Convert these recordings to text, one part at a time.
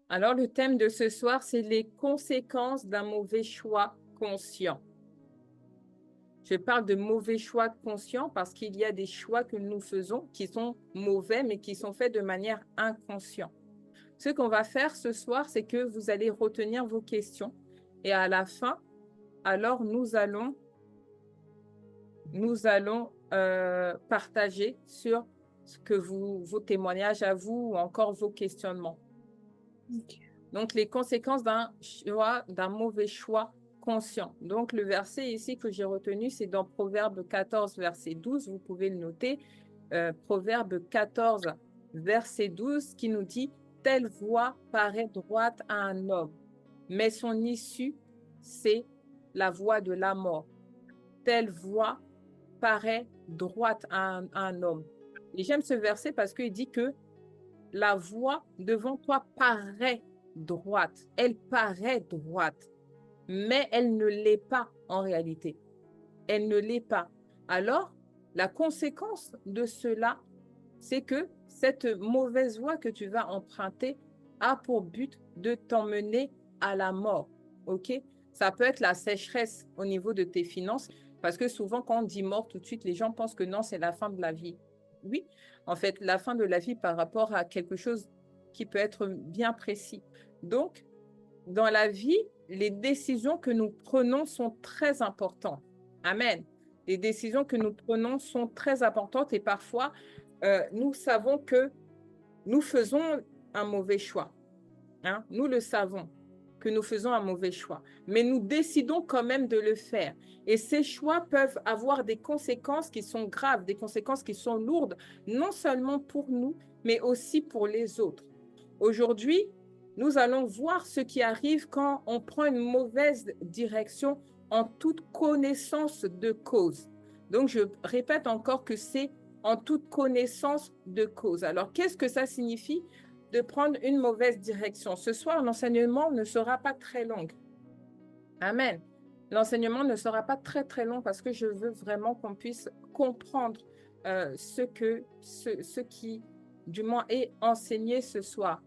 Alors, le thème de ce soir, c'est les conséquences d'un mauvais choix conscient. Je parle de mauvais choix conscients parce qu'il y a des choix que nous faisons qui sont mauvais, mais qui sont faits de manière inconsciente. Ce qu'on va faire ce soir, c'est que vous allez retenir vos questions et à la fin, alors nous allons partager sur ce que vos témoignages à vous ou encore vos questionnements. Ok. Donc, les conséquences d'un mauvais choix conscient. Donc, le verset ici que j'ai retenu, c'est dans Proverbe 14, verset 12. Vous pouvez le noter. Proverbe 14, verset 12, qui nous dit « Telle voie paraît droite à un homme, mais son issue, c'est la voie de la mort. Telle voie paraît droite à un homme. » Et j'aime ce verset parce qu'il dit que la voie devant toi paraît droite. Elle paraît droite, mais elle ne l'est pas en réalité. Elle ne l'est pas. Alors, la conséquence de cela, c'est que cette mauvaise voie que tu vas emprunter a pour but de t'emmener à la mort. OK? Ça peut être la sécheresse au niveau de tes finances, parce que souvent, quand on dit mort, tout de suite, les gens pensent que non, c'est la fin de la vie. Oui, en fait, la fin de la vie par rapport à quelque chose qui peut être bien précis. Donc, dans la vie, les décisions que nous prenons sont très importantes. Amen. Les décisions que nous prenons sont très importantes et parfois, nous savons que nous faisons un mauvais choix. Hein? Nous le savons que nous faisons un mauvais choix, mais nous décidons quand même de le faire. Et ces choix peuvent avoir des conséquences qui sont graves, des conséquences qui sont lourdes, non seulement pour nous, mais aussi pour les autres. Aujourd'hui, nous allons voir ce qui arrive quand on prend une mauvaise direction en toute connaissance de cause. Donc, je répète encore que c'est en toute connaissance de cause. Alors, qu'est-ce que ça signifie de prendre une mauvaise direction? Ce soir, l'enseignement ne sera pas très long. Amen. L'enseignement ne sera pas très, très long parce que je veux vraiment qu'on puisse comprendre ce qui, du moins, est enseigné ce soir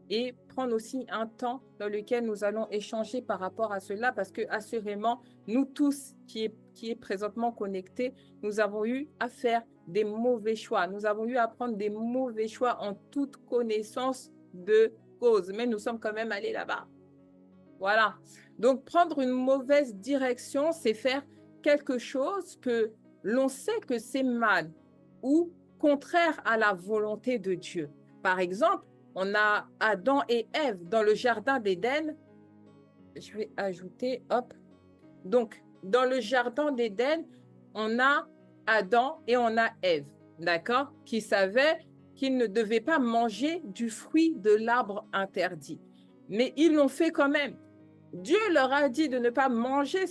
et prendre aussi un temps dans lequel nous allons échanger par rapport à cela parce que assurément, nous tous qui est présentement connectés, nous avons eu à faire des mauvais choix. Nous avons eu à prendre des mauvais choix en toute connaissance de cause, mais nous sommes quand même allés là-bas. Voilà. Donc, prendre une mauvaise direction, c'est faire quelque chose que l'on sait que c'est mal ou contraire à la volonté de Dieu. Par exemple, on a Adam et Ève dans le jardin d'Éden. Je vais ajouter, hop. Donc, dans le jardin d'Éden, on a Adam et on a Ève, d'accord, qui savaient qu'ils ne devaient pas manger du fruit de l'arbre interdit. Mais ils l'ont fait quand même. Dieu leur a dit de ne pas manger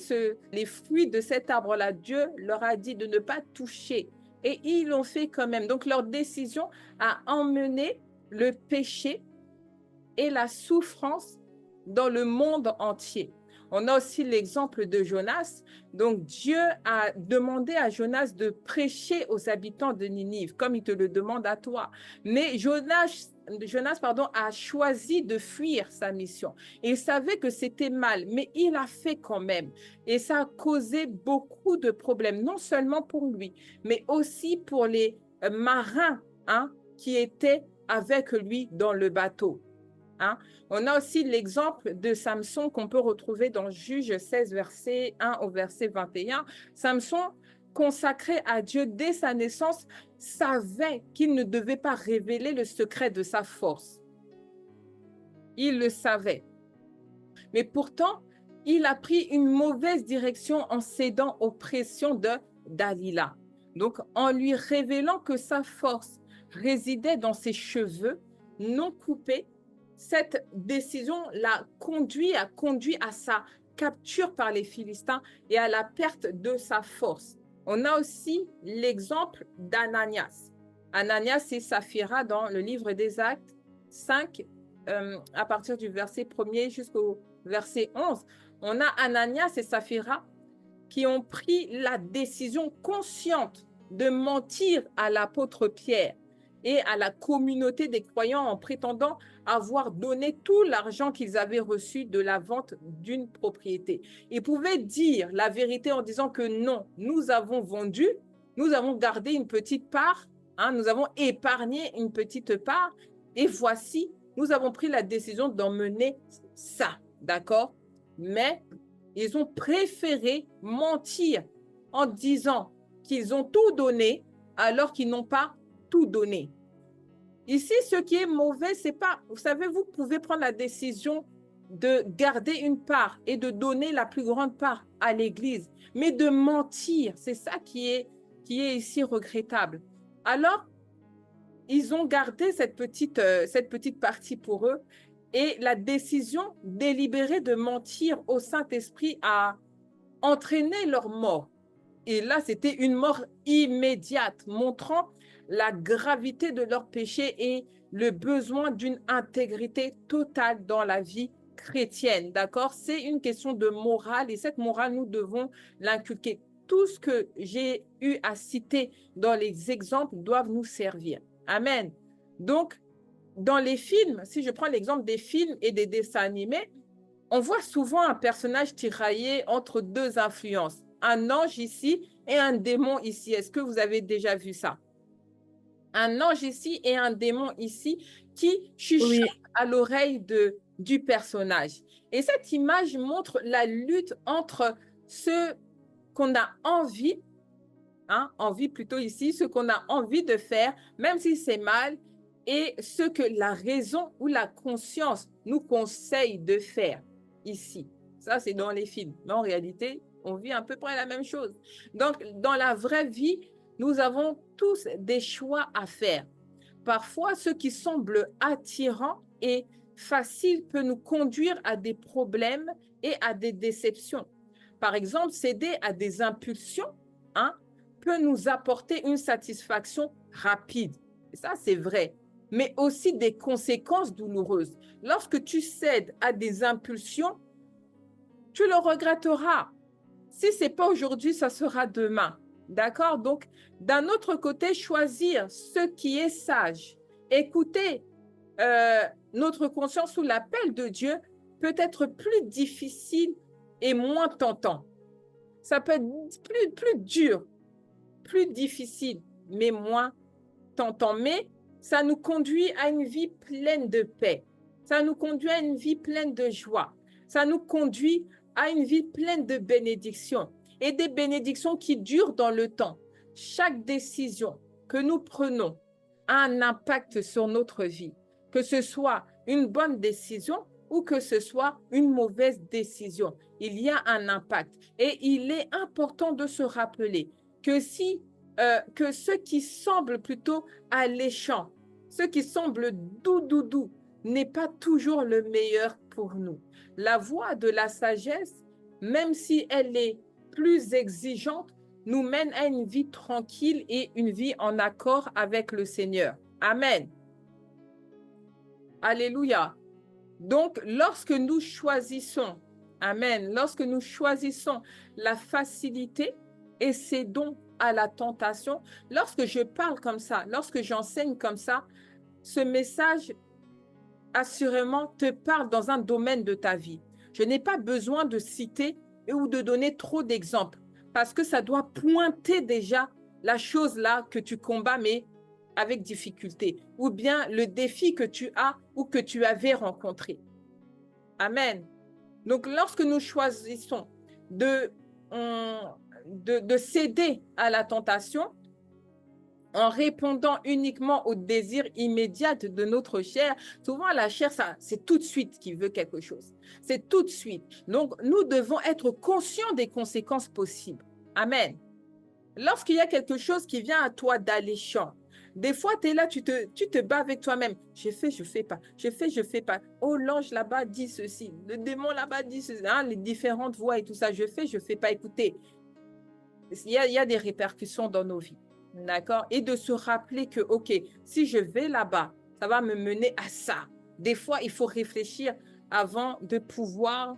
les fruits de cet arbre-là. Dieu leur a dit de ne pas toucher. Et ils l'ont fait quand même. Donc, leur décision a emmené le péché et la souffrance dans le monde entier. On a aussi l'exemple de Jonas. Donc, Dieu a demandé à Jonas de prêcher aux habitants de Ninive, comme il te le demande à toi. Mais Jonas a choisi de fuir sa mission. Il savait que c'était mal, mais il a fait quand même. Et ça a causé beaucoup de problèmes, non seulement pour lui, mais aussi pour les marins hein, qui étaient avec lui dans le bateau. Hein. On a aussi l'exemple de Samson qu'on peut retrouver dans Juge 16, verset 1 au verset 21. Samson, consacré à Dieu dès sa naissance, savait qu'il ne devait pas révéler le secret de sa force. Il le savait. Mais pourtant, il a pris une mauvaise direction en cédant aux pressions de Dalila. Donc, en lui révélant que sa force résidait dans ses cheveux non coupés, cette décision l'a conduit à sa capture par les Philistins et à la perte de sa force. On a aussi l'exemple d'Ananias. Ananias et Saphira dans le livre des Actes 5, à partir du verset 1er jusqu'au verset 11. On a Ananias et Saphira qui ont pris la décision consciente de mentir à l'apôtre Pierre et à la communauté des croyants en prétendant avoir donné tout l'argent qu'ils avaient reçu de la vente d'une propriété. Ils pouvaient dire la vérité en disant que non, nous avons vendu, nous avons gardé une petite part, hein, nous avons épargné une petite part, et voici, nous avons pris la décision d'emmener ça, d'accord? Mais ils ont préféré mentir en disant qu'ils ont tout donné alors qu'ils n'ont pas tout donné. Ici, ce qui est mauvais, c'est pas, vous savez, vous pouvez prendre la décision de garder une part et de donner la plus grande part à l'Église, mais de mentir, c'est ça qui est ici regrettable. Alors, ils ont gardé cette petite partie pour eux et la décision délibérée de mentir au Saint-Esprit a entraîné leur mort. Et là, c'était une mort immédiate, montrant la gravité de leur péché et le besoin d'une intégrité totale dans la vie chrétienne. D'accord? C'est une question de morale et cette morale, nous devons l'inculquer. Tout ce que j'ai eu à citer dans les exemples doivent nous servir. Amen. Donc, dans les films, si je prends l'exemple des films et des dessins animés, on voit souvent un personnage tiraillé entre deux influences, un ange ici et un démon ici. Est-ce que vous avez déjà vu ça? Un ange ici et un démon ici qui chuchotent à l'oreille du personnage. Et cette image montre la lutte entre ce qu'on a envie, hein, envie plutôt ici, ce qu'on a envie de faire, même si c'est mal, et ce que la raison ou la conscience nous conseille de faire ici. Ça, c'est dans les films. Mais en réalité, on vit à peu près la même chose. Donc, dans la vraie vie, nous avons tous des choix à faire. Parfois, ce qui semble attirant et facile peut nous conduire à des problèmes et à des déceptions. Par exemple, céder à des impulsions, hein, peut nous apporter une satisfaction rapide. Et ça, c'est vrai. Mais aussi des conséquences douloureuses. Lorsque tu cèdes à des impulsions, tu le regretteras. Si ce n'est pas aujourd'hui, ça sera demain. D'accord? Donc, d'un autre côté, choisir ce qui est sage. Écouter notre conscience sous l'appel de Dieu peut être plus difficile et moins tentant. Ça peut être plus dur, plus difficile, mais moins tentant. Mais ça nous conduit à une vie pleine de paix. Ça nous conduit à une vie pleine de joie. Ça nous conduit à une vie pleine de bénédictions et des bénédictions qui durent dans le temps. Chaque décision que nous prenons a un impact sur notre vie, que ce soit une bonne décision ou que ce soit une mauvaise décision. Il y a un impact et il est important de se rappeler que que ce qui semble plutôt alléchant, ce qui semble doux, n'est pas toujours le meilleur pour nous. La voie de la sagesse, même si elle est plus exigeante, nous mène à une vie tranquille et une vie en accord avec le Seigneur. Amen. Alléluia. Donc, lorsque nous choisissons, amen, lorsque nous choisissons la facilité et cédons à la tentation, lorsque je parle comme ça, lorsque j'enseigne comme ça, ce message assurément te parle dans un domaine de ta vie. Je n'ai pas besoin de citer ou de donner trop d'exemples parce que ça doit pointer déjà la chose là que tu combats, mais avec difficulté, ou bien le défi que tu as ou que tu avais rencontré. Amen. Donc, lorsque nous choisissons de céder à la tentation, en répondant uniquement aux désirs immédiats de notre chair, souvent la chair, c'est tout de suite qu'il veut quelque chose. C'est tout de suite. Donc, nous devons être conscients des conséquences possibles. Amen. Lorsqu'il y a quelque chose qui vient à toi d'alléchant, des fois, tu es là, tu te bats avec toi-même. Je fais pas. Je fais pas. Oh, l'ange là-bas dit ceci. Le démon là-bas dit ceci. Hein, les différentes voix et tout ça. Je fais pas. Écoutez, il y a des répercussions dans nos vies. D'accord? Et de se rappeler que, OK, si je vais là-bas, ça va me mener à ça. Des fois, il faut réfléchir avant de pouvoir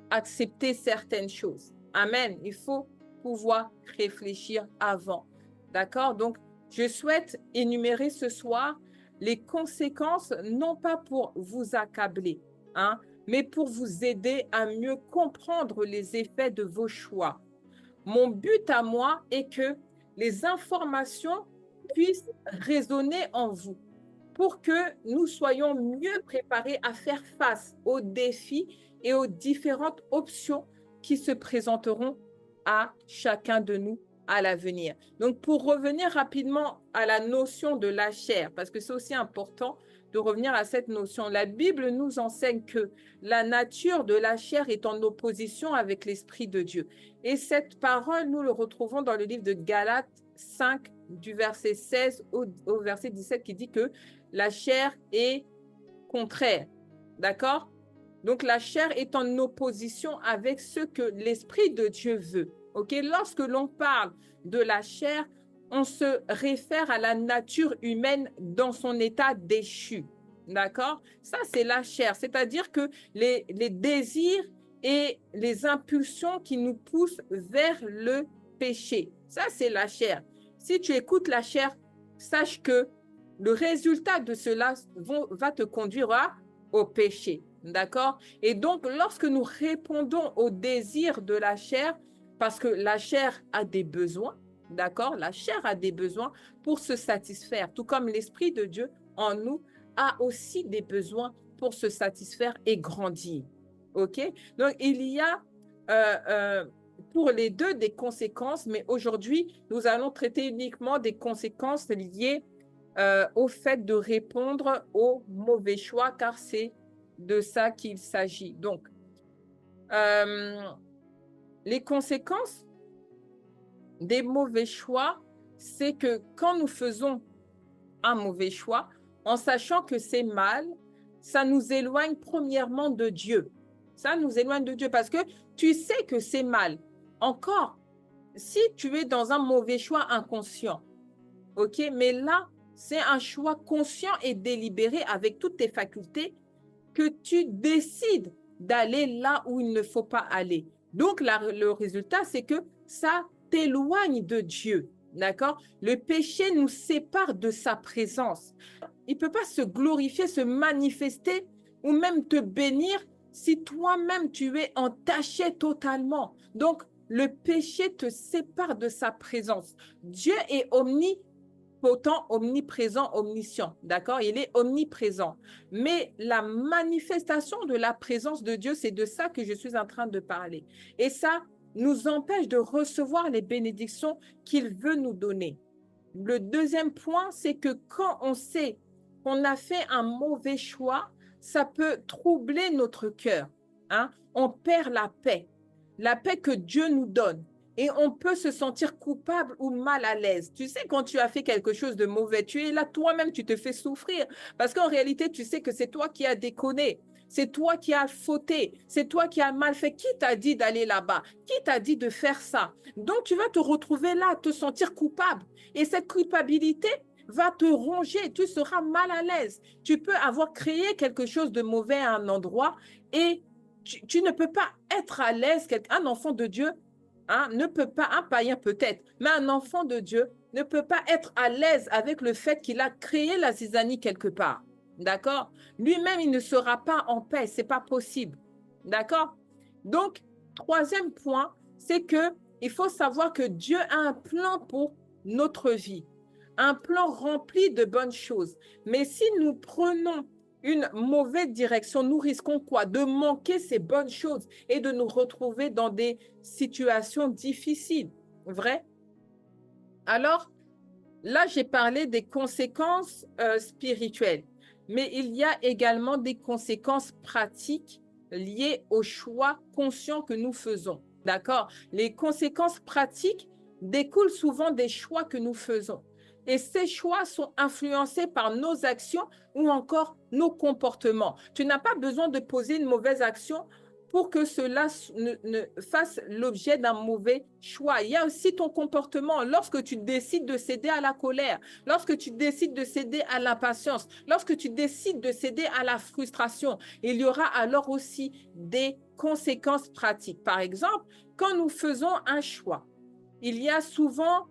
accepter certaines choses. Amen. Il faut pouvoir réfléchir avant. D'accord? Donc, je souhaite énumérer ce soir les conséquences, non pas pour vous accabler, hein, mais pour vous aider à mieux comprendre les effets de vos choix. Mon but à moi est que les informations puissent résonner en vous pour que nous soyons mieux préparés à faire face aux défis et aux différentes options qui se présenteront à chacun de nous à l'avenir. Donc, pour revenir rapidement à la notion de la chair, parce que c'est aussi important de revenir à cette notion, la Bible nous enseigne que la nature de la chair est en opposition avec l'Esprit de Dieu. Et cette parole, nous le retrouvons dans le livre de Galates 5, du verset 16 au verset 17, qui dit que la chair est contraire. D'accord? Donc, la chair est en opposition avec ce que l'Esprit de Dieu veut. OK? Lorsque l'on parle de la chair, on se réfère à la nature humaine dans son état déchu. D'accord? Ça, c'est la chair. C'est-à-dire que les désirs et les impulsions qui nous poussent vers le péché. Ça, c'est la chair. Si tu écoutes la chair, sache que le résultat de cela va te conduire au péché. D'accord? Et donc, lorsque nous répondons aux désirs de la chair, parce que la chair a des besoins, d'accord? La chair a des besoins pour se satisfaire, tout comme l'Esprit de Dieu en nous a aussi des besoins pour se satisfaire et grandir. OK? Donc, il y a pour les deux des conséquences, mais aujourd'hui, nous allons traiter uniquement des conséquences liées au fait de répondre aux mauvais choix, car c'est de ça qu'il s'agit. Donc, les conséquences des mauvais choix, c'est que quand nous faisons un mauvais choix, en sachant que c'est mal, ça nous éloigne premièrement de Dieu. Ça nous éloigne de Dieu parce que tu sais que c'est mal. Encore, si tu es dans un mauvais choix inconscient, ok, mais là, c'est un choix conscient et délibéré avec toutes tes facultés que tu décides d'aller là où il ne faut pas aller. Donc, le résultat, c'est que ça t'éloigne de Dieu. D'accord? Le péché nous sépare de sa présence. Il ne peut pas se glorifier, se manifester ou même te bénir si toi-même tu es entaché totalement. Donc, le péché te sépare de sa présence. Dieu est omnipotent, omniprésent, omniscient. D'accord? Il est omniprésent. Mais la manifestation de la présence de Dieu, c'est de ça que je suis en train de parler. Et ça nous empêche de recevoir les bénédictions qu'il veut nous donner. Le deuxième point, c'est que quand on sait qu'on a fait un mauvais choix, ça peut troubler notre cœur. Hein? On perd la paix que Dieu nous donne. Et on peut se sentir coupable ou mal à l'aise. Tu sais, quand tu as fait quelque chose de mauvais, tu es là, toi-même, tu te fais souffrir. Parce qu'en réalité, tu sais que c'est toi qui as déconné. C'est toi qui as fauté. C'est toi qui as mal fait. Qui t'a dit d'aller là-bas? Qui t'a dit de faire ça? Donc, tu vas te retrouver là, te sentir coupable. Et cette culpabilité va te ronger. Tu seras mal à l'aise. Tu peux avoir créé quelque chose de mauvais à un endroit et tu ne peux pas être à l'aise. Un enfant de Dieu ne peut pas, un païen peut-être, mais un enfant de Dieu ne peut pas être à l'aise avec le fait qu'il a créé la zizanie quelque part. D'accord? Lui-même, il ne sera pas en paix. Ce n'est pas possible. D'accord? Donc, troisième point, c'est qu'il faut savoir que Dieu a un plan pour notre vie, un plan rempli de bonnes choses. Mais si nous prenons une mauvaise direction, nous risquons quoi? De manquer ces bonnes choses et de nous retrouver dans des situations difficiles. Vrai? Alors, là, j'ai parlé des conséquences spirituelles, mais il y a également des conséquences pratiques liées aux choix conscients que nous faisons. D'accord? Les conséquences pratiques découlent souvent des choix que nous faisons. Et ces choix sont influencés par nos actions ou encore nos comportements. Tu n'as pas besoin de poser une mauvaise action pour que cela ne fasse l'objet d'un mauvais choix. Il y a aussi ton comportement. Lorsque tu décides de céder à la colère, lorsque tu décides de céder à l'impatience, lorsque tu décides de céder à la frustration, il y aura alors aussi des conséquences pratiques. Par exemple, quand nous faisons un choix, il y a souvent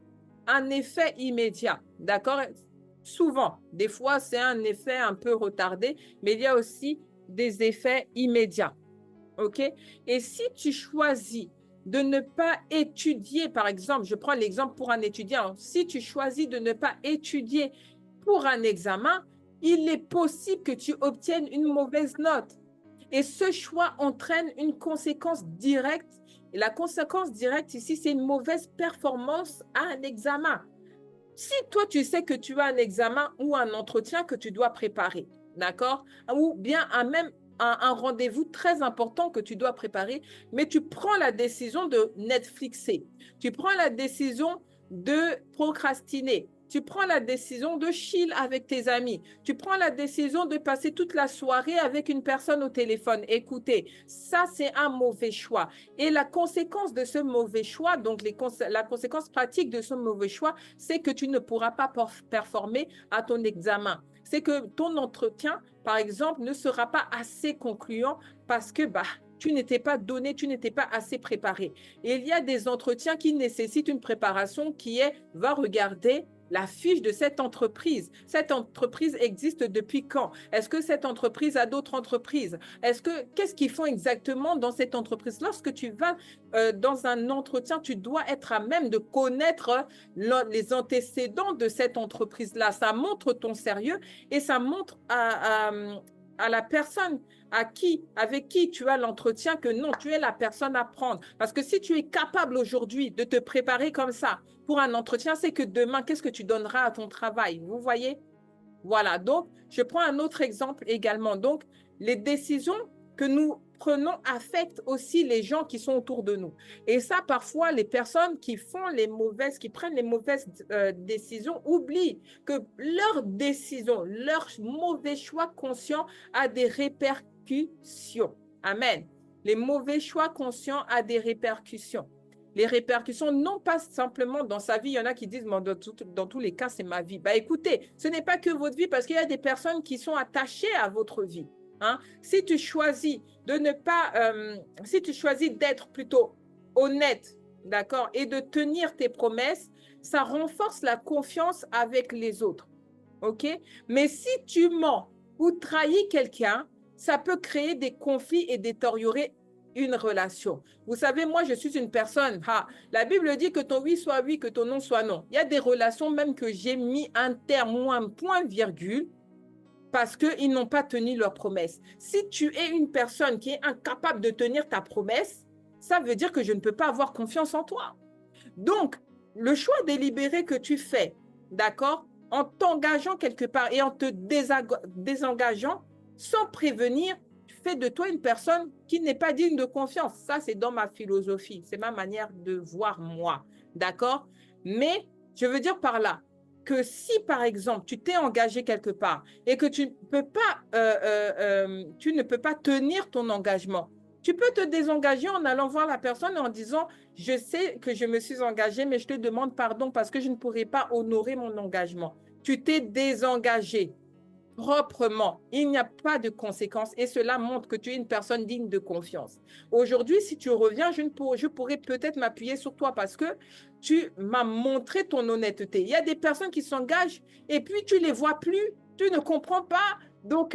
un effet immédiat, d'accord? Souvent, des fois, c'est un effet un peu retardé, mais il y a aussi des effets immédiats, ok? Et si tu choisis de ne pas étudier, par exemple, je prends l'exemple pour un étudiant, si tu choisis de ne pas étudier pour un examen, il est possible que tu obtiennes une mauvaise note. Et ce choix entraîne une conséquence directe. Et la conséquence directe ici, c'est une mauvaise performance à un examen. Si toi, tu sais que tu as un examen ou un entretien que tu dois préparer, d'accord? Ou bien même un rendez-vous très important que tu dois préparer, mais tu prends la décision de Netflixer, tu prends la décision de procrastiner, tu prends la décision de chill avec tes amis, tu prends la décision de passer toute la soirée avec une personne au téléphone. Écoutez, ça, c'est un mauvais choix. Et la conséquence de ce mauvais choix, donc la conséquence pratique de ce mauvais choix, c'est que tu ne pourras pas performer à ton examen. C'est que ton entretien, par exemple, ne sera pas assez concluant parce que tu n'étais pas donné, tu n'étais pas assez préparé. Et il y a des entretiens qui nécessitent une préparation qui est, va regarder la fiche de cette entreprise. Cette entreprise existe depuis quand? Est-ce que cette entreprise a d'autres entreprises? Qu'est-ce qu'ils font exactement dans cette entreprise? Lorsque tu vas dans un entretien, tu dois être à même de connaître les antécédents de cette entreprise-là. Ça montre ton sérieux et ça montre à la personne avec qui tu as l'entretien que non, tu es la personne à prendre. Parce que si tu es capable aujourd'hui de te préparer comme ça pour un entretien, c'est que demain, qu'est-ce que tu donneras à ton travail? Vous voyez? Voilà, donc je prends un autre exemple également. Donc, les décisions que nous prenons affectent aussi les gens qui sont autour de nous. Et ça, parfois, les personnes qui prennent les mauvaises décisions oublient que leur décision, leur mauvais choix conscient a des répercussions. Amen. Les mauvais choix conscients a des répercussions. Les répercussions, non pas simplement dans sa vie, il y en a qui disent, dans tous les cas, c'est ma vie. Écoutez, ce n'est pas que votre vie parce qu'il y a des personnes qui sont attachées à votre vie. Hein? Si tu choisis de ne pas, si tu choisis d'être plutôt honnête, d'accord, et de tenir tes promesses, ça renforce la confiance avec les autres. OK? Mais si tu mens ou trahis quelqu'un, ça peut créer des conflits et détériorer une relation. Vous savez, moi, je suis une personne, la Bible dit que ton oui soit oui, que ton non soit non. Il y a des relations même que j'ai mis un terme ou un point virgule parce qu'ils n'ont pas tenu leur promesse. Si tu es une personne qui est incapable de tenir ta promesse, ça veut dire que je ne peux pas avoir confiance en toi. Donc, le choix délibéré que tu fais, d'accord, en t'engageant quelque part et en te désengageant sans prévenir, fait de toi une personne qui n'est pas digne de confiance. Ça, c'est dans ma philosophie, c'est ma manière de voir moi, d'accord? Mais je veux dire par là que si, par exemple, tu t'es engagé quelque part et que tu ne peux pas tenir ton engagement, tu peux te désengager en allant voir la personne et en disant, je sais que je me suis engagée, mais je te demande pardon parce que je ne pourrai pas honorer mon engagement. Tu t'es désengagé proprement. Il n'y a pas de conséquences et cela montre que tu es une personne digne de confiance. Aujourd'hui, si tu reviens, je pourrais peut-être m'appuyer sur toi parce que tu m'as montré ton honnêteté. Il y a des personnes qui s'engagent et puis tu ne les vois plus, tu ne comprends pas. Donc,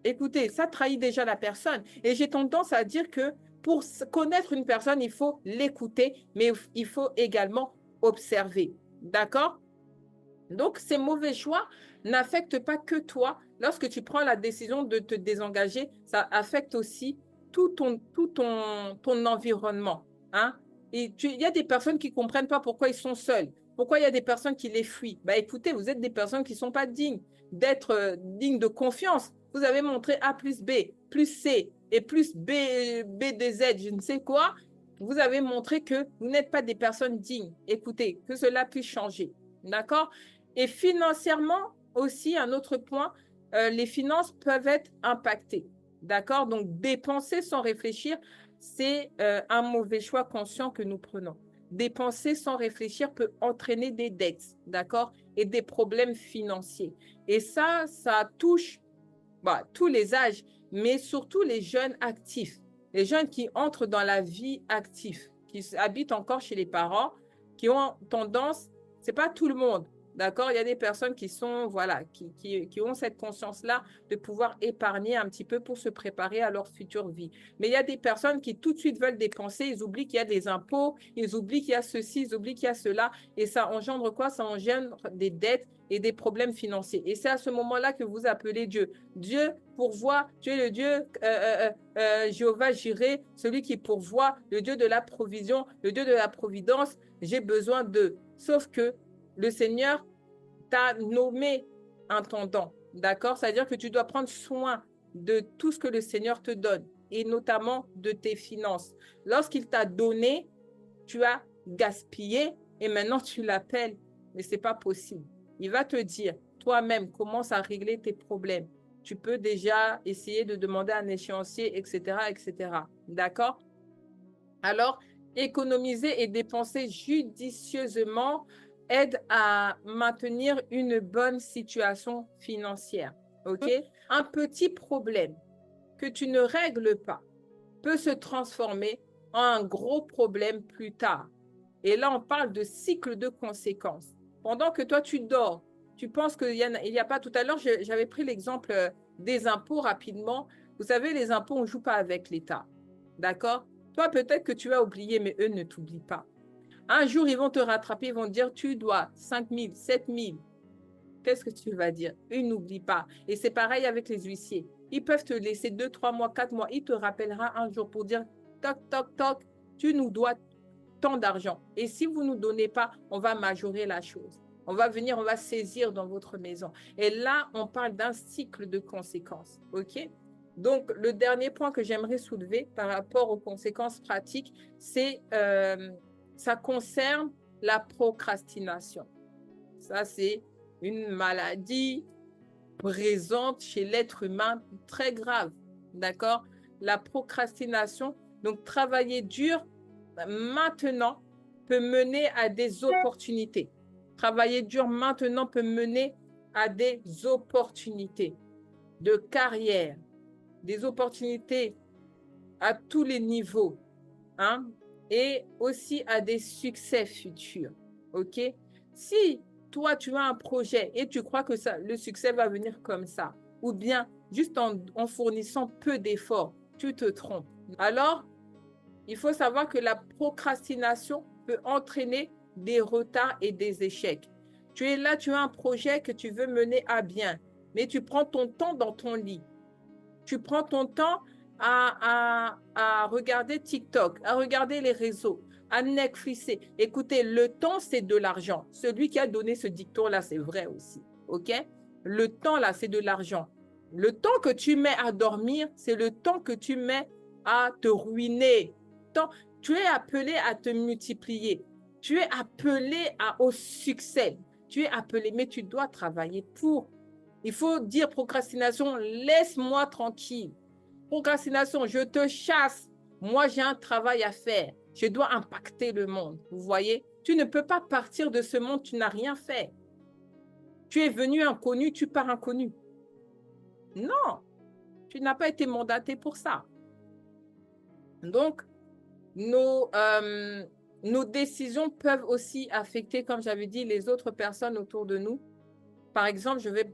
écoutez, ça trahit déjà la personne. Et j'ai tendance à dire que pour connaître une personne, il faut l'écouter, mais il faut également observer. D'accord? Donc, ces mauvais choix n'affectent pas que toi. Lorsque tu prends la décision de te désengager, ça affecte aussi ton environnement. Hein? Et il y a des personnes qui ne comprennent pas pourquoi ils sont seuls. Pourquoi il y a des personnes qui les fuient? Écoutez, vous êtes des personnes qui ne sont pas dignes d'être dignes de confiance. Vous avez montré A plus B, plus C et plus B de Z, je ne sais quoi. Vous avez montré que vous n'êtes pas des personnes dignes. Écoutez, que cela puisse changer. D'accord? Et financièrement aussi, un autre point, les finances peuvent être impactées. D'accord? Donc, dépenser sans réfléchir, c'est un mauvais choix conscient que nous prenons. Dépenser sans réfléchir peut entraîner des dettes, d'accord? Et des problèmes financiers. Et ça touche tous les âges, mais surtout les jeunes actifs. Les jeunes qui entrent dans la vie active, qui habitent encore chez les parents, qui ont tendance C'est pas tout le monde. D'accord? Il y a des personnes qui sont, voilà, qui ont cette conscience-là de pouvoir épargner un petit peu pour se préparer à leur future vie. Mais il y a des personnes qui tout de suite veulent dépenser, ils oublient qu'il y a des impôts, ils oublient qu'il y a ceci, ils oublient qu'il y a cela, et ça engendre quoi? Ça engendre des dettes et des problèmes financiers. Et c'est à ce moment-là que vous appelez Dieu. Dieu pourvoit, tu es le Dieu Jéhovah Jireh, celui qui pourvoit, le Dieu de la provision, le Dieu de la providence. J'ai besoin de. Sauf que le Seigneur t'a nommé intendant, d'accord? C'est-à-dire que tu dois prendre soin de tout ce que le Seigneur te donne, et notamment de tes finances. Lorsqu'il t'a donné, tu as gaspillé, et maintenant tu l'appelles, mais ce n'est pas possible. Il va te dire, toi-même, commence à régler tes problèmes. Tu peux déjà essayer de demander un échéancier, etc., etc. D'accord? Alors, économiser et dépenser judicieusement aide à maintenir une bonne situation financière. OK? Un petit problème que tu ne règles pas peut se transformer en un gros problème plus tard. Et là, on parle de cycle de conséquences. Pendant que toi, tu dors, tu penses qu'il n'y a pas... Tout à l'heure, j'avais pris l'exemple des impôts rapidement. Vous savez, les impôts, on ne joue pas avec l'État. D'accord? Toi, peut-être que tu as oublié, mais eux ne t'oublient pas. Un jour, ils vont te rattraper, ils vont te dire, tu dois 5 000, 7 000. Qu'est-ce que tu vas dire? Ils n'oublient pas. Et c'est pareil avec les huissiers. Ils peuvent te laisser 2, 3 mois, 4 mois. Il te rappellera un jour pour dire, toc, toc, toc, tu nous dois tant d'argent. Et si vous ne nous donnez pas, on va majorer la chose. On va venir, on va saisir dans votre maison. Et là, on parle d'un cycle de conséquences. OK? Donc, le dernier point que j'aimerais soulever par rapport aux conséquences pratiques, c'est ça concerne la procrastination. Ça, c'est une maladie présente chez l'être humain très grave. D'accord? La procrastination, donc travailler dur maintenant peut mener à des opportunités. Travailler dur maintenant peut mener à des opportunités de carrière, des opportunités à tous les niveaux, hein, et aussi à des succès futurs. OK? Si toi, tu as un projet et tu crois que le succès va venir comme ça, ou bien juste en fournissant peu d'efforts, tu te trompes. Alors, il faut savoir que la procrastination peut entraîner des retards et des échecs. Tu es là, tu as un projet que tu veux mener à bien, mais tu prends ton temps dans ton lit. Tu prends ton temps à regarder TikTok, à regarder les réseaux, à Netflixer. Écoutez, le temps, c'est de l'argent. Celui qui a donné ce dicton-là, c'est vrai aussi. OK? Le temps, là, c'est de l'argent. Le temps que tu mets à dormir, c'est le temps que tu mets à te ruiner. Tu es appelé à te multiplier. Tu es appelé au succès. Tu es appelé, mais tu dois travailler pour. Il faut dire procrastination, laisse-moi tranquille. Procrastination, je te chasse. Moi, j'ai un travail à faire. Je dois impacter le monde. Vous voyez? Tu ne peux pas partir de ce monde, tu n'as rien fait. Tu es venu inconnu, tu pars inconnu. Non, tu n'as pas été mandaté pour ça. Donc, nos décisions peuvent aussi affecter, comme j'avais dit, les autres personnes autour de nous. Par exemple, je vais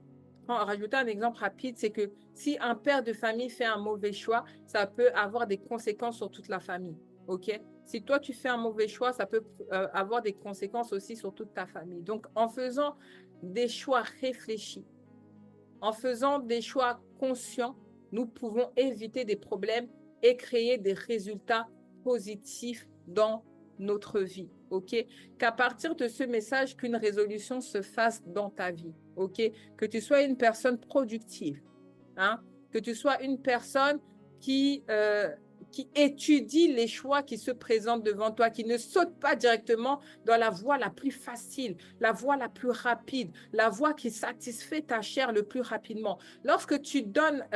rajouter un exemple rapide, c'est que si un père de famille fait un mauvais choix, ça peut avoir des conséquences sur toute la famille. OK? Si toi, tu fais un mauvais choix, ça peut avoir des conséquences aussi sur toute ta famille. Donc, en faisant des choix réfléchis, en faisant des choix conscients, nous pouvons éviter des problèmes et créer des résultats positifs dans notre vie. OK? Qu'à partir de ce message, qu'une résolution se fasse dans ta vie. OK? Que tu sois une personne productive, hein? Que tu sois une personne qui étudie les choix qui se présentent devant toi, qui ne saute pas directement dans la voie la plus facile, la voie la plus rapide, la voie qui satisfait ta chair le plus rapidement. Lorsque tu donnes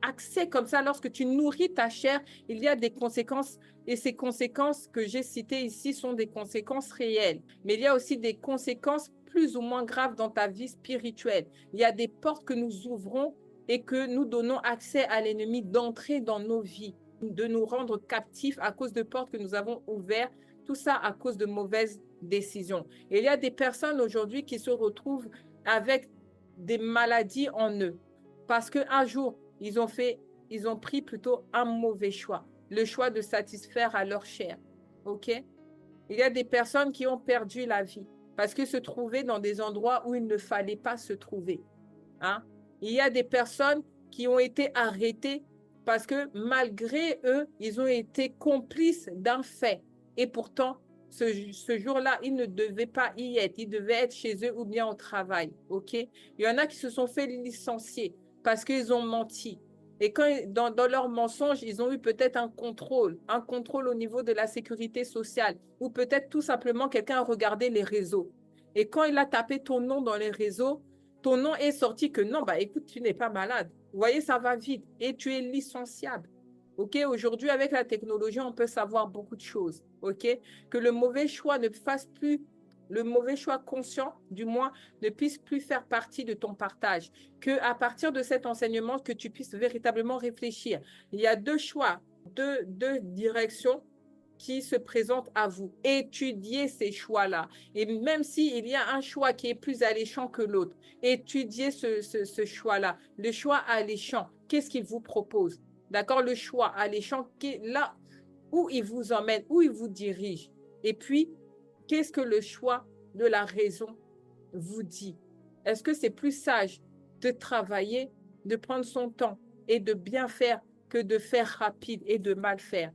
accès comme ça, lorsque tu nourris ta chair, il y a des conséquences, et ces conséquences que j'ai citées ici sont des conséquences réelles. Mais il y a aussi des conséquences plus ou moins graves dans ta vie spirituelle. Il y a des portes que nous ouvrons et que nous donnons accès à l'ennemi d'entrer dans nos vies, de nous rendre captifs à cause de portes que nous avons ouvertes, tout ça à cause de mauvaises décisions. Et il y a des personnes aujourd'hui qui se retrouvent avec des maladies en eux parce qu'un jour, ils ont pris plutôt un mauvais choix, le choix de satisfaire à leur chair. OK? Il y a des personnes qui ont perdu la vie parce qu'ils se trouvaient dans des endroits où il ne fallait pas se trouver. Hein? Il y a des personnes qui ont été arrêtées parce que malgré eux, ils ont été complices d'un fait. Et pourtant, ce jour-là, ils ne devaient pas y être. Ils devaient être chez eux ou bien au travail. OK? Il y en a qui se sont fait licencier parce qu'ils ont menti. Et quand, dans leur mensonge, ils ont eu peut-être un contrôle au niveau de la sécurité sociale, ou peut-être tout simplement quelqu'un a regardé les réseaux. Et quand il a tapé ton nom dans les réseaux, ton nom est sorti que non, bah écoute, tu n'es pas malade. Vous voyez, ça va vite et tu es licenciable. OK, aujourd'hui, avec la technologie, on peut savoir beaucoup de choses. OK, que le mauvais choix ne fasse plus, le mauvais choix conscient, du moins, ne puisse plus faire partie de ton partage. Qu'à partir de cet enseignement, que tu puisses véritablement réfléchir. Il y a deux choix, deux directions qui se présentent à vous. Étudiez ces choix-là. Et même s'il y a un choix qui est plus alléchant que l'autre, étudiez ce choix-là. Le choix alléchant, qu'est-ce qu'il vous propose? D'accord? Le choix alléchant, là où il vous emmène, où il vous dirige. Et puis, qu'est-ce que le choix de la raison vous dit? Est-ce que c'est plus sage de travailler, de prendre son temps et de bien faire que de faire rapide et de mal faire?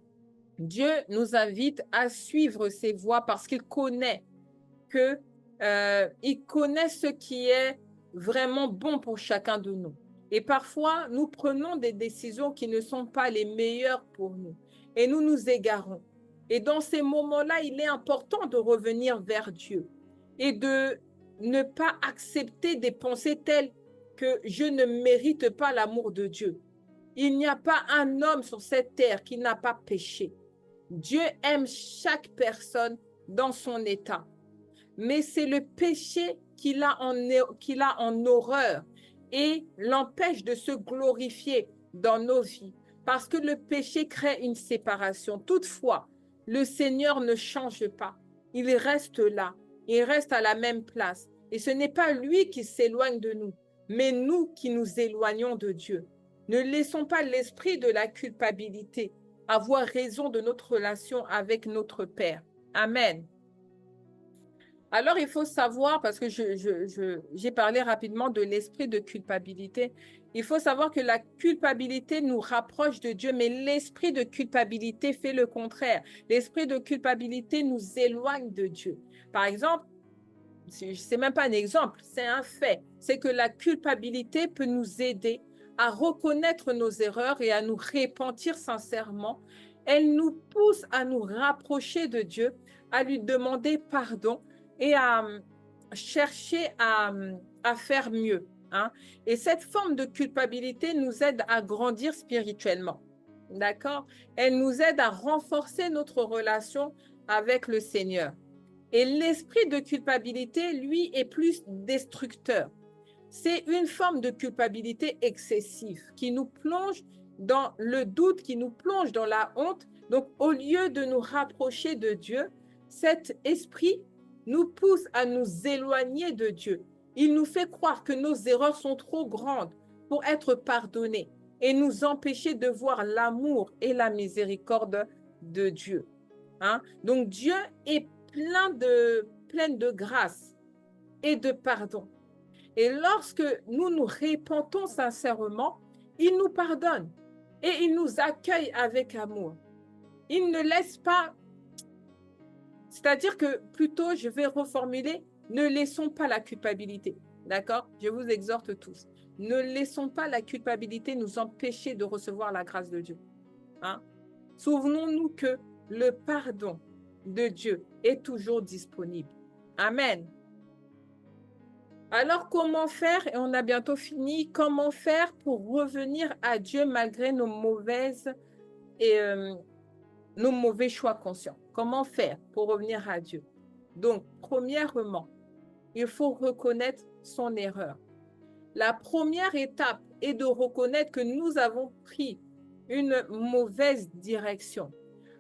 Dieu nous invite à suivre ses voies parce qu'il connaît il connaît ce qui est vraiment bon pour chacun de nous. Et parfois, nous prenons des décisions qui ne sont pas les meilleures pour nous et nous nous égarons. Et dans ces moments-là, il est important de revenir vers Dieu et de ne pas accepter des pensées telles que je ne mérite pas l'amour de Dieu. Il n'y a pas un homme sur cette terre qui n'a pas péché. Dieu aime chaque personne dans son état. Mais c'est le péché qu'il a en horreur et l'empêche de se glorifier dans nos vies. Parce que le péché crée une séparation. Toutefois, le Seigneur ne change pas. Il reste là. Il reste à la même place. Et ce n'est pas lui qui s'éloigne de nous, mais nous qui nous éloignons de Dieu. Ne laissons pas l'esprit de la culpabilité avoir raison de notre relation avec notre Père. Amen. Alors, il faut savoir, parce que j'ai parlé rapidement de l'esprit de culpabilité, il faut savoir que la culpabilité nous rapproche de Dieu, mais l'esprit de culpabilité fait le contraire. L'esprit de culpabilité nous éloigne de Dieu. Par exemple, c'est même pas un exemple, c'est un fait. C'est que la culpabilité peut nous aider à reconnaître nos erreurs et à nous repentir sincèrement. Elle nous pousse à nous rapprocher de Dieu, à lui demander pardon et à chercher à faire mieux. Hein? Et cette forme de culpabilité nous aide à grandir spirituellement. D'accord? Elle nous aide à renforcer notre relation avec le Seigneur. Et l'esprit de culpabilité, lui, est plus destructeur. C'est une forme de culpabilité excessive qui nous plonge dans le doute, qui nous plonge dans la honte. Donc, au lieu de nous rapprocher de Dieu, cet esprit nous pousse à nous éloigner de Dieu. Il nous fait croire que nos erreurs sont trop grandes pour être pardonnées et nous empêcher de voir l'amour et la miséricorde de Dieu. Hein? Donc, Dieu est pleine de grâce et de pardon. Et lorsque nous nous repentons sincèrement, il nous pardonne et il nous accueille avec amour. Il ne laisse pas, c'est-à-dire que plutôt, je vais reformuler, ne laissons pas la culpabilité. D'accord? Je vous exhorte tous. Ne laissons pas la culpabilité nous empêcher de recevoir la grâce de Dieu. Hein? Souvenons-nous que le pardon de Dieu est toujours disponible. Amen. Alors, comment faire, et on a bientôt fini, comment faire pour revenir à Dieu malgré nos mauvais choix conscients? Comment faire pour revenir à Dieu? Donc, premièrement, il faut reconnaître son erreur. La première étape est de reconnaître que nous avons pris une mauvaise direction.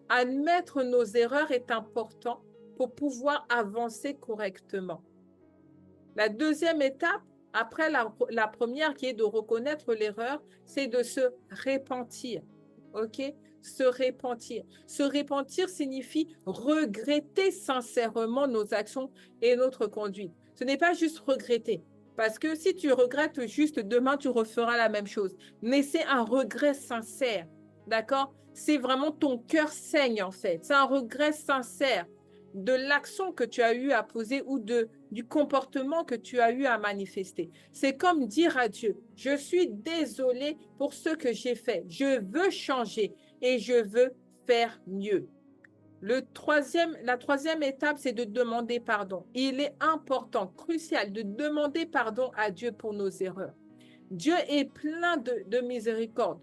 Admettre nos erreurs est important pour pouvoir avancer correctement. La deuxième étape, après la première qui est de reconnaître l'erreur, c'est de se repentir. OK? Se repentir. Se repentir signifie regretter sincèrement nos actions et notre conduite. Ce n'est pas juste regretter. Parce que si tu regrettes juste, demain, tu referas la même chose. Mais c'est un regret sincère. D'accord? C'est vraiment ton cœur saigne, en fait. C'est un regret sincère de l'action que tu as eu à poser ou du comportement que tu as eu à manifester. C'est comme dire à Dieu, je suis désolé pour ce que j'ai fait. Je veux changer et je veux faire mieux. La troisième étape, c'est de demander pardon. Il est important, crucial, de demander pardon à Dieu pour nos erreurs. Dieu est plein de miséricorde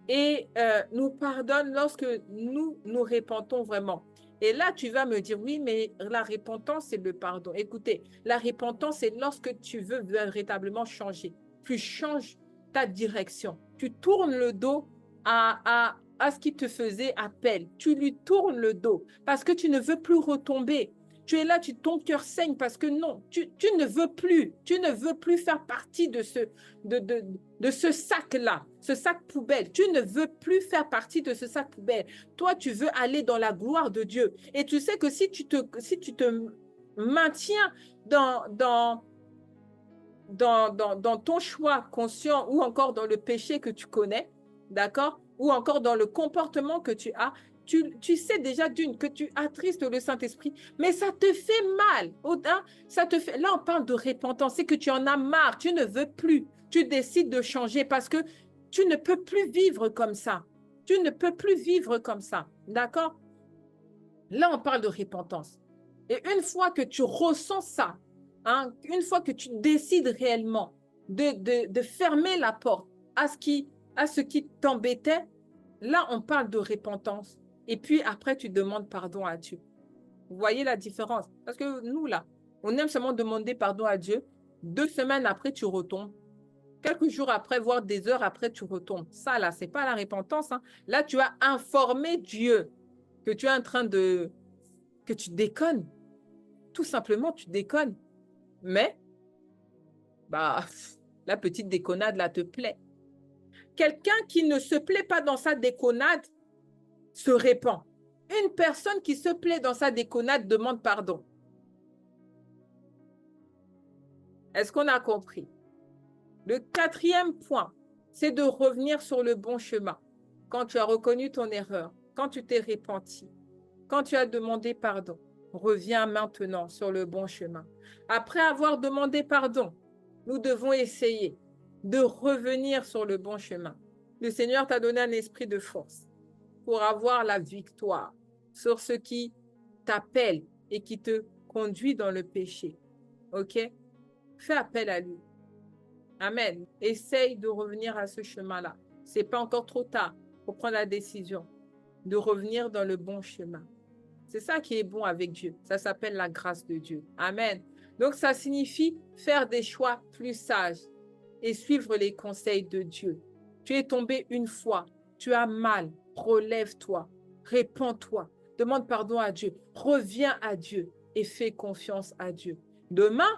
et nous pardonne lorsque nous nous repentons vraiment. Et là, tu vas me dire, oui, mais la repentance, c'est le pardon. Écoutez, la repentance, c'est lorsque tu veux véritablement changer. Tu changes ta direction. Tu tournes le dos à ce qui te faisait appel. Tu lui tournes le dos parce que tu ne veux plus retomber. Tu es là, ton cœur saigne parce que non, tu ne veux plus faire partie de ce sac-là, ce sac poubelle. Tu ne veux plus faire partie de ce sac poubelle. Toi, tu veux aller dans la gloire de Dieu. Et tu sais que si tu te maintiens dans ton choix conscient ou encore dans le péché que tu connais, d'accord, ou encore dans le comportement que tu as, tu sais déjà que tu attristes le Saint-Esprit, mais ça te fait mal. Là, on parle de repentance, c'est que tu en as marre, tu ne veux plus, tu décides de changer parce que tu ne peux plus vivre comme ça. Tu ne peux plus vivre comme ça, d'accord? Là, on parle de repentance. Et une fois que tu ressens ça, hein, une fois que tu décides réellement de fermer la porte à ce qui t'embêtait, là, on parle de repentance. Et puis après, tu demandes pardon à Dieu. Vous voyez la différence? Parce que nous, là, on aime seulement demander pardon à Dieu. 2 semaines après, tu retombes. Quelques jours après, voire des heures après, tu retombes. Ça, là, ce n'est pas la repentance, hein. Là, tu as informé Dieu que tu es en train que tu déconnes. Tout simplement, tu déconnes. Mais, bah, la petite déconnade, là, te plaît. Quelqu'un qui ne se plaît pas dans sa déconnade se répand. Une personne qui se plaît dans sa déconnade demande pardon. Est-ce qu'on a compris? Le quatrième point, c'est de revenir sur le bon chemin. Quand tu as reconnu ton erreur, quand tu t'es repenti, quand tu as demandé pardon, reviens maintenant sur le bon chemin. Après avoir demandé pardon, nous devons essayer de revenir sur le bon chemin. Le Seigneur t'a donné un esprit de force pour avoir la victoire sur ce qui t'appelle et qui te conduit dans le péché. OK? Fais appel à lui. Amen. Essaye de revenir à ce chemin-là. Ce n'est pas encore trop tard pour prendre la décision de revenir dans le bon chemin. C'est ça qui est bon avec Dieu. Ça s'appelle la grâce de Dieu. Amen. Donc, ça signifie faire des choix plus sages et suivre les conseils de Dieu. Tu es tombé une fois, tu as mal, relève-toi, répands-toi, demande pardon à Dieu, reviens à Dieu et fais confiance à Dieu. Demain,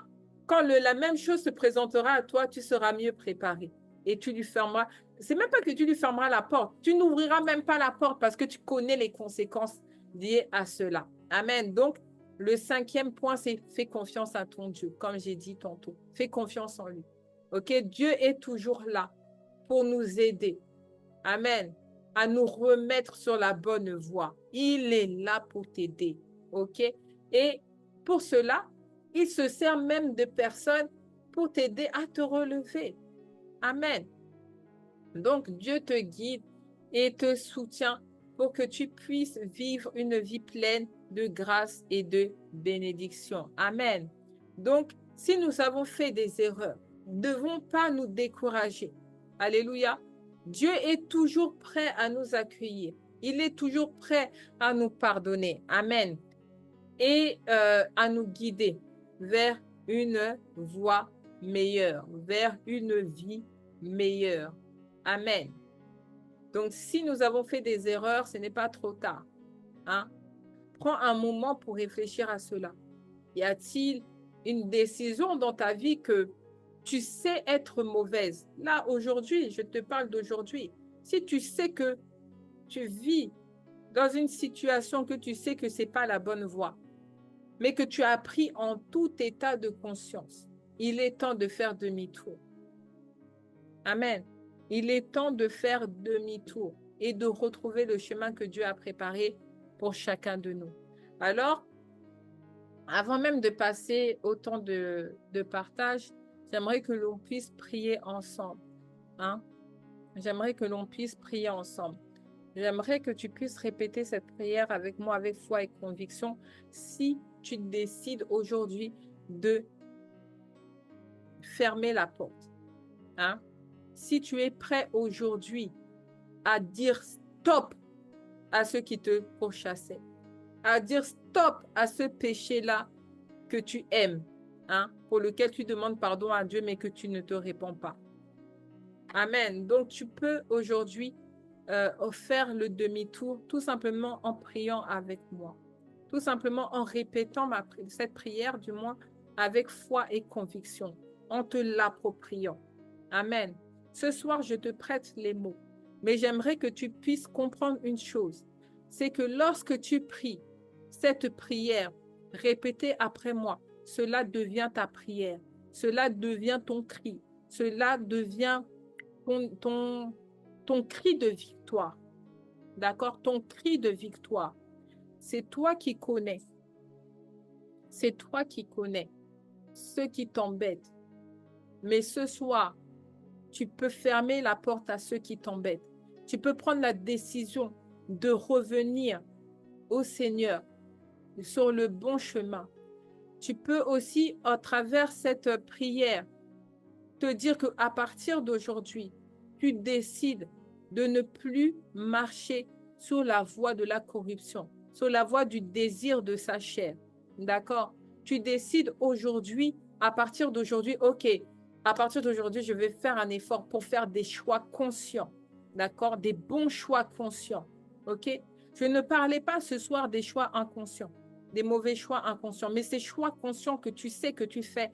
quand la même chose se présentera à toi, tu seras mieux préparé et tu lui fermeras. C'est même pas que tu lui fermeras la porte, tu n'ouvriras même pas la porte parce que tu connais les conséquences liées à cela. Amen. Donc, le cinquième point, c'est fais confiance à ton Dieu, comme j'ai dit tantôt. Fais confiance en lui. OK? Dieu est toujours là pour nous aider. Amen. À nous remettre sur la bonne voie. Il est là pour t'aider. OK? Et pour cela, il se sert même de personnes pour t'aider à te relever. Amen. Donc, Dieu te guide et te soutient pour que tu puisses vivre une vie pleine de grâce et de bénédiction. Amen. Donc, si nous avons fait des erreurs, ne devons pas nous décourager. Alléluia. Dieu est toujours prêt à nous accueillir. Il est toujours prêt à nous pardonner. Amen. Et à nous guider vers une voie meilleure, vers une vie meilleure. Amen. Donc, si nous avons fait des erreurs, ce n'est pas trop tard. Hein? Prends un moment pour réfléchir à cela. Y a-t-il une décision dans ta vie que tu sais être mauvaise? Là, aujourd'hui, je te parle d'aujourd'hui. Si tu sais que tu vis dans une situation que tu sais que ce n'est pas la bonne voie, mais que tu as appris en tout état de conscience, il est temps de faire demi-tour. Amen. Il est temps de faire demi-tour et de retrouver le chemin que Dieu a préparé pour chacun de nous. Alors, avant même de passer au temps de partage, j'aimerais que l'on puisse prier ensemble. Hein? J'aimerais que l'on puisse prier ensemble. J'aimerais que tu puisses répéter cette prière avec moi, avec foi et conviction, si tu décides aujourd'hui de fermer la porte. Hein? Si tu es prêt aujourd'hui à dire stop à ceux qui te pourchassaient, à dire stop à ce péché-là que tu aimes, hein, pour lequel tu demandes pardon à Dieu, mais que tu ne te réponds pas. Amen. Donc, tu peux aujourd'hui faire le demi-tour tout simplement en priant avec moi. Tout simplement en répétant cette prière, du moins, avec foi et conviction, en te l'appropriant. Amen. Ce soir, je te prête les mots, mais j'aimerais que tu puisses comprendre une chose. C'est que lorsque tu pries cette prière, répétée après moi, cela devient ta prière, cela devient ton cri, cela devient ton cri de victoire. D'accord? Ton cri de victoire. C'est toi qui connais. C'est toi qui connais ce qui t'embête. Mais ce soir, tu peux fermer la porte à ceux qui t'embêtent. Tu peux prendre la décision de revenir au Seigneur sur le bon chemin. Tu peux aussi, à travers cette prière, te dire qu'à partir d'aujourd'hui, tu décides de ne plus marcher sur la voie de la corruption, sur la voie du désir de sa chair. D'accord? Tu décides aujourd'hui, à partir d'aujourd'hui, OK, à partir d'aujourd'hui, je vais faire un effort pour faire des choix conscients. D'accord? Des bons choix conscients. OK? Je ne parlais pas ce soir des choix inconscients, des mauvais choix inconscients, mais ces choix conscients que tu sais que tu fais,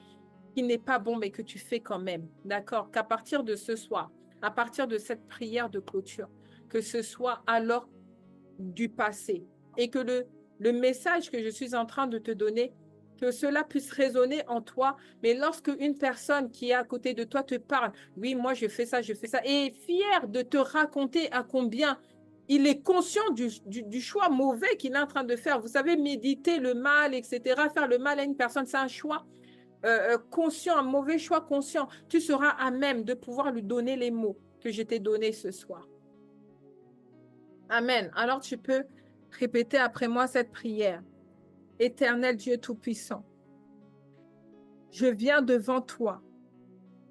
qui n'est pas bon, mais que tu fais quand même. D'accord? Qu'à partir de ce soir, à partir de cette prière de clôture, que ce soit alors du passé et que le message que je suis en train de te donner, que cela puisse résonner en toi, mais lorsque une personne qui est à côté de toi te parle, oui, moi je fais ça, et est fier de te raconter à combien il est conscient du choix mauvais qu'il est en train de faire. Vous savez, méditer le mal, etc., faire le mal à une personne, c'est un choix conscient, un mauvais choix conscient. Tu seras à même de pouvoir lui donner les mots que je t'ai donnés ce soir. Amen. Alors tu peux répéter après moi cette prière. Éternel Dieu Tout-Puissant, je viens devant toi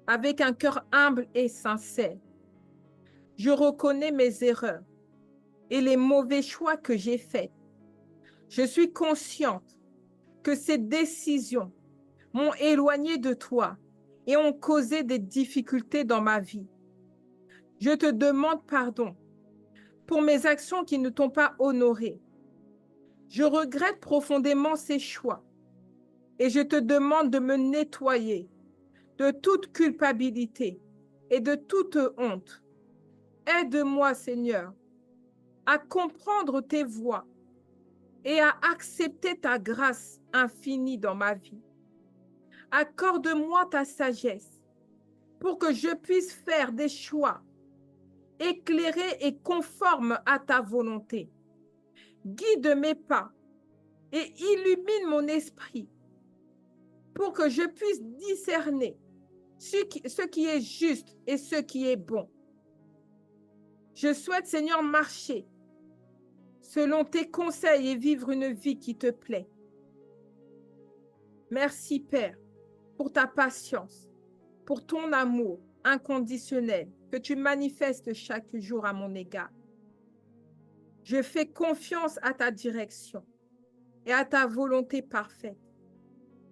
avec un cœur humble et sincère. Je reconnais mes erreurs et les mauvais choix que j'ai faits. Je suis consciente que ces décisions m'ont éloignée de toi et ont causé des difficultés dans ma vie. Je te demande pardon pour mes actions qui ne t'ont pas honoré. Je regrette profondément ces choix et je te demande de me nettoyer de toute culpabilité et de toute honte. Aide-moi, Seigneur, à comprendre tes voies et à accepter ta grâce infinie dans ma vie. Accorde-moi ta sagesse pour que je puisse faire des choix éclairés et conformes à ta volonté. Guide mes pas et illumine mon esprit pour que je puisse discerner ce qui est juste et ce qui est bon. Je souhaite, Seigneur, marcher selon tes conseils et vivre une vie qui te plaît. Merci, Père, pour ta patience, pour ton amour inconditionnel que tu manifestes chaque jour à mon égard. Je fais confiance à ta direction et à ta volonté parfaite.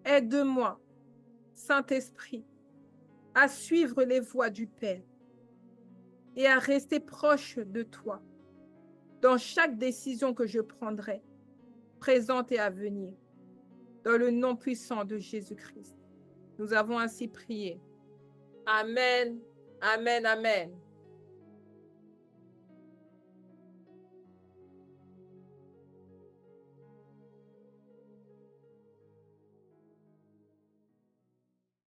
Aide-moi, Saint-Esprit, à suivre les voies du Père et à rester proche de toi dans chaque décision que je prendrai. présente et à venir. Dans le nom puissant de Jésus-Christ, nous avons ainsi prié. Amen, amen, amen.